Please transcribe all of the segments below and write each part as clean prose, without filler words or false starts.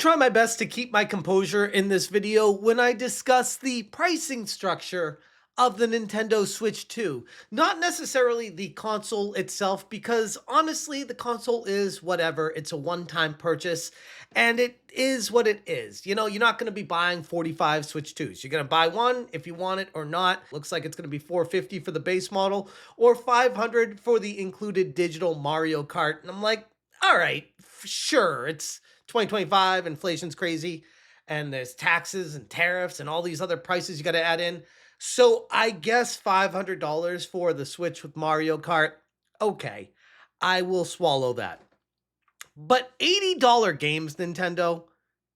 try my best to keep my composure in this video when I discuss the pricing structure of the Nintendo Switch 2. Not necessarily the console itself, because honestly, the console is whatever. It's a one-time purchase, and it is what it is. You know, you're not going to be buying 45 Switch 2s. You're going to buy one if you want it or not. Looks like it's going to be $450 for the base model or $500 for the included digital Mario Kart. And I'm like, all right, sure, it's 2025, inflation's crazy, and there's taxes and tariffs and all these other prices you got to add in. So I guess $500 for the Switch with Mario Kart. Okay, I will swallow that. But $80 games, Nintendo?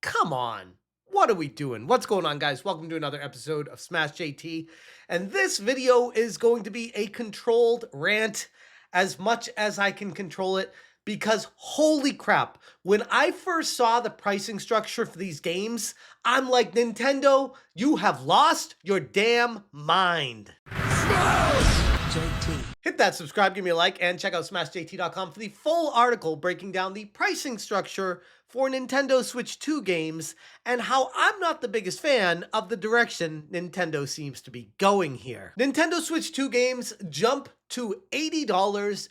Come on. What are we doing? What's going on, guys? Welcome to another episode of Smash JT. And this video is going to be a controlled rant as much as I can control it, because holy crap, when I first saw the pricing structure for these games, I'm like, Nintendo, you have lost your damn mind. JT. Hit that subscribe, give me a like, and check out smashjt.com for the full article breaking down the pricing structure for Nintendo Switch 2 games and how I'm not the biggest fan of the direction Nintendo seems to be going here. Nintendo Switch 2 games jump to $80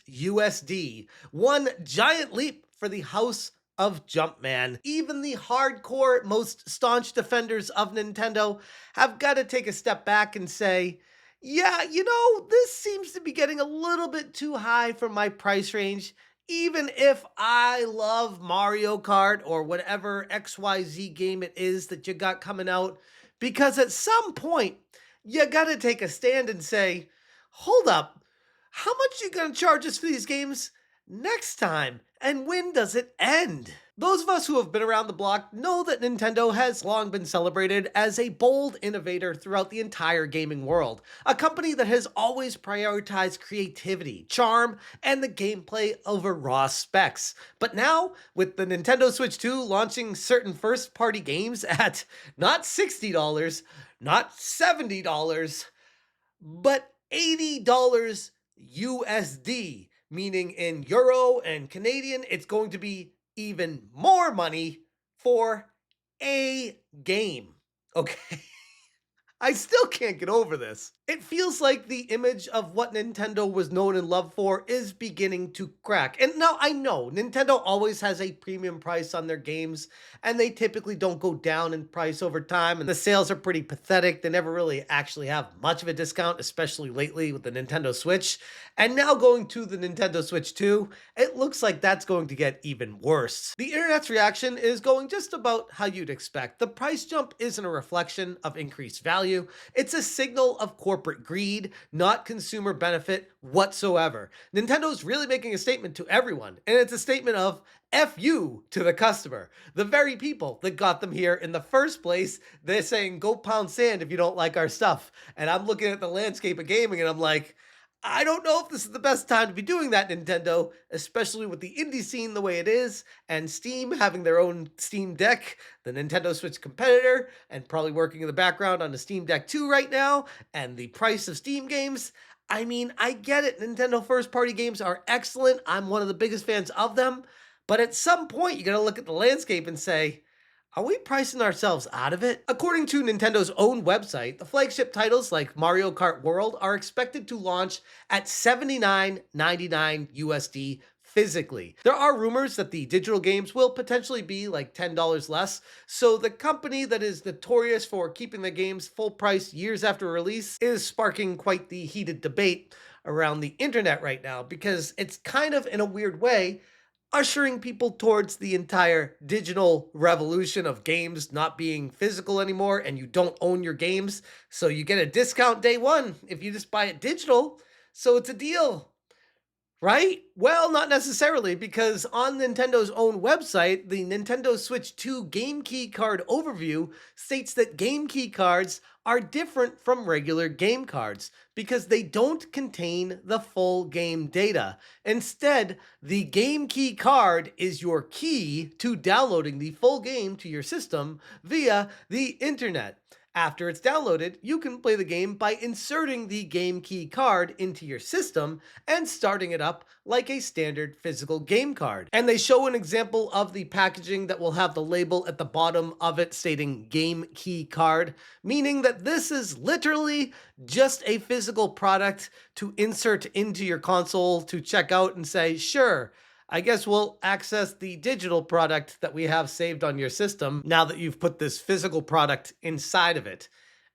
USD, one giant leap for the House of Jumpman. Even the hardcore, most staunch defenders of Nintendo have got to take a step back and say, yeah, you know, this seems to be getting a little bit too high for my price range, even if I love Mario Kart or whatever XYZ game it is that you got coming out, because at some point, you gotta take a stand and say, hold up, how much you gonna charge us for these games next time? And when does it end? Those of us who have been around the block know that Nintendo has long been celebrated as a bold innovator throughout the entire gaming world. A company that has always prioritized creativity, charm, and the gameplay over raw specs. But now, with the Nintendo Switch 2 launching certain first-party games at not $60, not $70, but $80 USD, meaning in Euro and Canadian, it's going to be even more money for a game. Okay. I still can't get over this. It feels like the image of what Nintendo was known and loved for is beginning to crack. And now I know Nintendo always has a premium price on their games, and they typically don't go down in price over time, and the sales are pretty pathetic. They never really actually have much of a discount, especially lately with the Nintendo Switch. And now going to the Nintendo Switch 2, it looks like that's going to get even worse. The internet's reaction is going just about how you'd expect. The price jump isn't a reflection of increased value. It's a signal of corporate greed, not consumer benefit whatsoever. Nintendo's really making a statement to everyone, and it's a statement of F you to the customer. The very people that got them here in the first place, they're saying, go pound sand if you don't like our stuff. And I'm looking at the landscape of gaming and I'm like, I don't know if this is the best time to be doing that, Nintendo, especially with the indie scene the way it is, and Steam having their own Steam Deck, the Nintendo Switch competitor, and probably working in the background on the Steam Deck 2 right now, and the price of Steam games. I mean, I get it. Nintendo first-party games are excellent. I'm one of the biggest fans of them. But at some point, you gotta look at the landscape and say, are we pricing ourselves out of it? According to Nintendo's own website, the flagship titles like Mario Kart World are expected to launch at $79.99 USD physically. There are rumors that the digital games will potentially be like $10 less, so the company that is notorious for keeping the games full price years after release is sparking quite the heated debate around the internet right now, because it's kind of, in a weird way, ushering people towards the entire digital revolution of games not being physical anymore, and you don't own your games, so you get a discount day one if you just buy it digital, so it's a deal. Right? Well, not necessarily, because on Nintendo's own website, the Nintendo Switch 2 Game Key Card Overview states that Game Key cards are different from regular game cards because they don't contain the full game data. Instead, the Game Key card is your key to downloading the full game to your system via the internet. After it's downloaded, you can play the game by inserting the game key card into your system and starting it up like a standard physical game card. And they show an example of the packaging that will have the label at the bottom of it stating game key card, meaning that this is literally just a physical product to insert into your console to check out and say, sure, I guess we'll access the digital product that we have saved on your system now that you've put this physical product inside of it.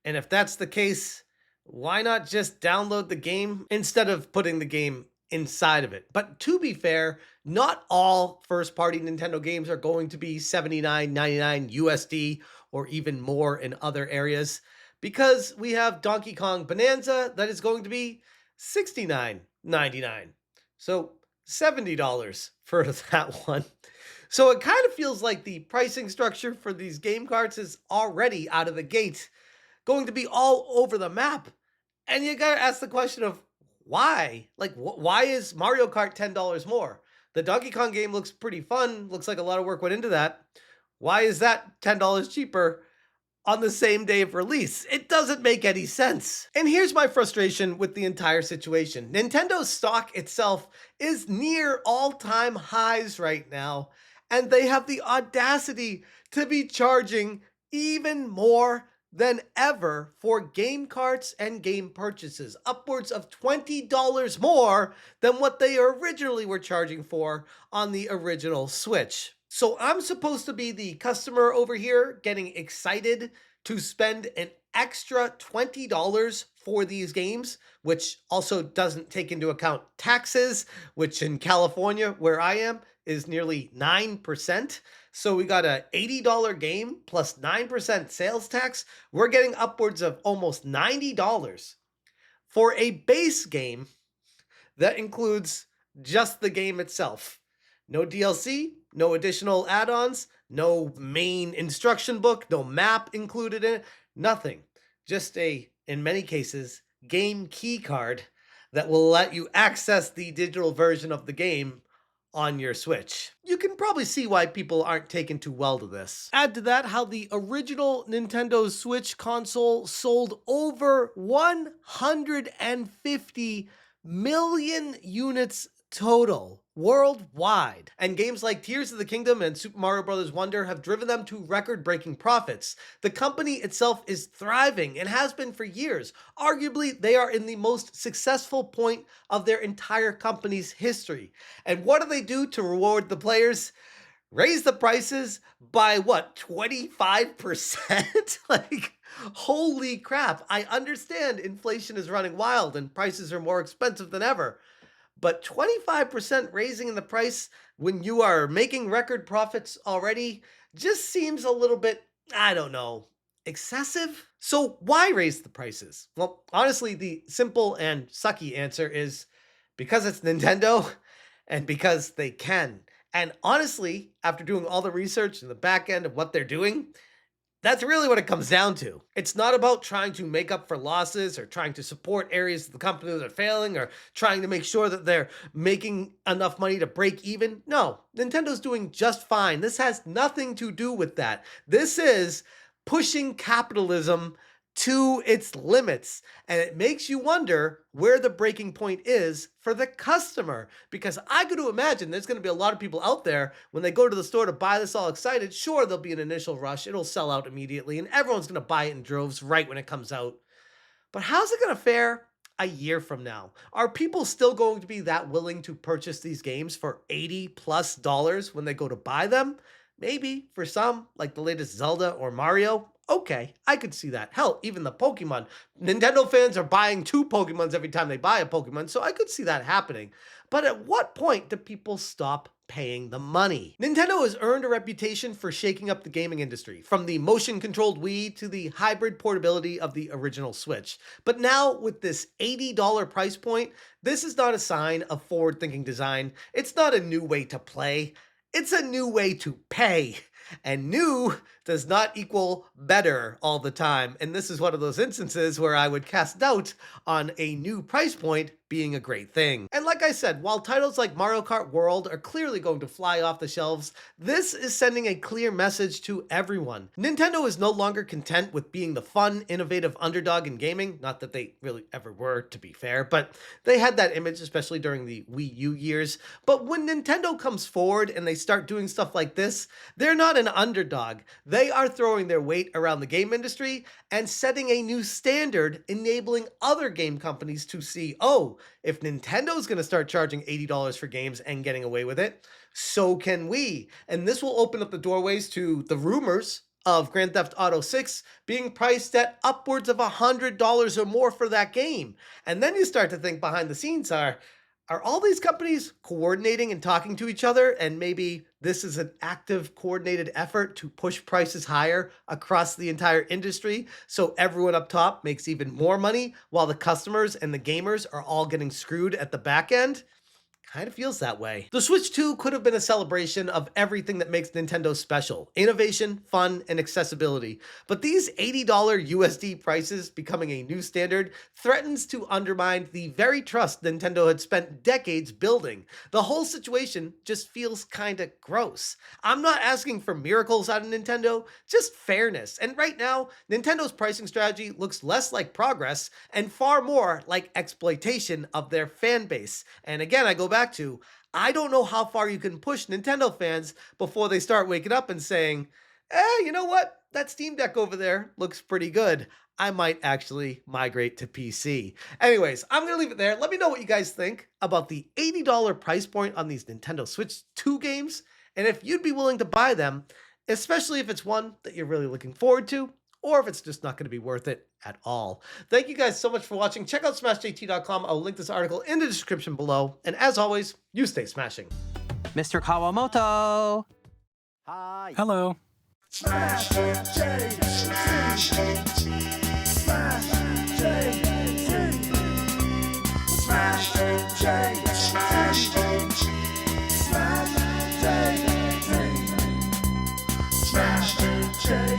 And if that's the case, why not just download the game instead of putting the game inside of it? But to be fair, not all first party Nintendo games are going to be $79.99 USD or even more in other areas, because we have Donkey Kong Bonanza that is going to be $69.99. So $70 for that one. So it kind of feels like the pricing structure for these game cards is already out of the gate going to be all over the map. And you gotta ask the question of why? Like, why is Mario Kart $10 more? The Donkey Kong game looks pretty fun. Looks like a lot of work went into that. Why is that $10 cheaper on the same day of release? It doesn't make any sense. And here's my frustration with the entire situation. Nintendo's stock itself is near all-time highs right now, and they have the audacity to be charging even more than ever for game carts and game purchases, upwards of $20 more than what they originally were charging for on the original Switch. So I'm supposed to be the customer over here getting excited to spend an extra $20 for these games, which also doesn't take into account taxes, which in California, where I am, is nearly 9%. So we got a $80 game plus 9% sales tax. We're getting upwards of almost $90 for a base game that includes just the game itself. No DLC, no additional add-ons, no main instruction book, no map included in it, nothing. Just a, in many cases, game key card that will let you access the digital version of the game on your Switch. You can probably see why people aren't taken too well to this. Add to that how the original Nintendo Switch console sold over 150 million units total worldwide. And games like Tears of the Kingdom and Super Mario Bros. Wonder have driven them to record-breaking profits. The company itself is thriving and has been for years. Arguably, they are in the most successful point of their entire company's history. And what do they do to reward the players? Raise the prices by what, 25%? Like, holy crap. I understand inflation is running wild and prices are more expensive than ever. But 25% raising in the price when you are making record profits already just seems a little bit, I don't know, excessive. So why raise the prices? Well, honestly, the simple and sucky answer is because it's Nintendo and because they can. And honestly, after doing all the research in the back end of what they're doing, that's really what it comes down to. It's not about trying to make up for losses or trying to support areas of the company that are failing or trying to make sure that they're making enough money to break even. No, Nintendo's doing just fine. This has nothing to do with that. This is pushing capitalism to its limits. And it makes you wonder where the breaking point is for the customer. Because I got to imagine there's going to be a lot of people out there when they go to the store to buy this all excited. Sure, there'll be an initial rush. It'll sell out immediately and everyone's going to buy it in droves right when it comes out. But how's it going to fare a year from now? Are people still going to be that willing to purchase these games for $80+ when they go to buy them? Maybe for some, like the latest Zelda or Mario. Okay, I could see that. Hell, even the Pokemon. Nintendo fans are buying 2 Pokemons every time they buy a Pokemon, so I could see that happening. But at what point do people stop paying the money? Nintendo has earned a reputation for shaking up the gaming industry, from the motion-controlled Wii to the hybrid portability of the original Switch. But now, with this $80 price point, this is not a sign of forward-thinking design. It's not a new way to play. It's a new way to pay. And new does not equal better all the time. And this is one of those instances where I would cast doubt on a new price point being a great thing. And like I said, while titles like Mario Kart World are clearly going to fly off the shelves, this is sending a clear message to everyone. Nintendo is no longer content with being the fun, innovative underdog in gaming. Not that they really ever were, to be fair, but they had that image, especially during the Wii U years. But when Nintendo comes forward and they start doing stuff like this, they're not an underdog. They are throwing their weight around the game industry and setting a new standard, enabling other game companies to see, oh, if Nintendo's going to start charging $80 for games and getting away with it, so can we. And this will open up the doorways to the rumors of Grand Theft Auto 6 being priced at upwards of $100 or more for that game. And then you start to think behind the scenes are all these companies coordinating and talking to each other, and maybe this is an active coordinated effort to push prices higher across the entire industry so everyone up top makes even more money while the customers and the gamers are all getting screwed at the back end? Kind of feels that way. The Switch 2 could have been a celebration of everything that makes Nintendo special: innovation, fun, and accessibility. But these $80 USD prices becoming a new standard threatens to undermine the very trust Nintendo had spent decades building. The whole situation just feels kinda gross. I'm not asking for miracles out of Nintendo, just fairness. And right now, Nintendo's pricing strategy looks less like progress and far more like exploitation of their fan base. And again, I go back to, I don't know how far you can push Nintendo fans before they start waking up and saying, you know what? That Steam Deck over there looks pretty good. I might actually migrate to PC. Anyways, I'm going to leave it there. Let me know what you guys think about the $80 price point on these Nintendo Switch 2 games, and if you'd be willing to buy them, especially if it's one that you're really looking forward to, or if it's just not going to be worth it at all. Thank you guys so much for watching. Check out smashjt.com. I'll link this article in the description below. And as always, you stay smashing. Mr. Kawamoto! Hi. Hello. Smash JT. Smash JT. Smash JT. Smash JT. Smash JT.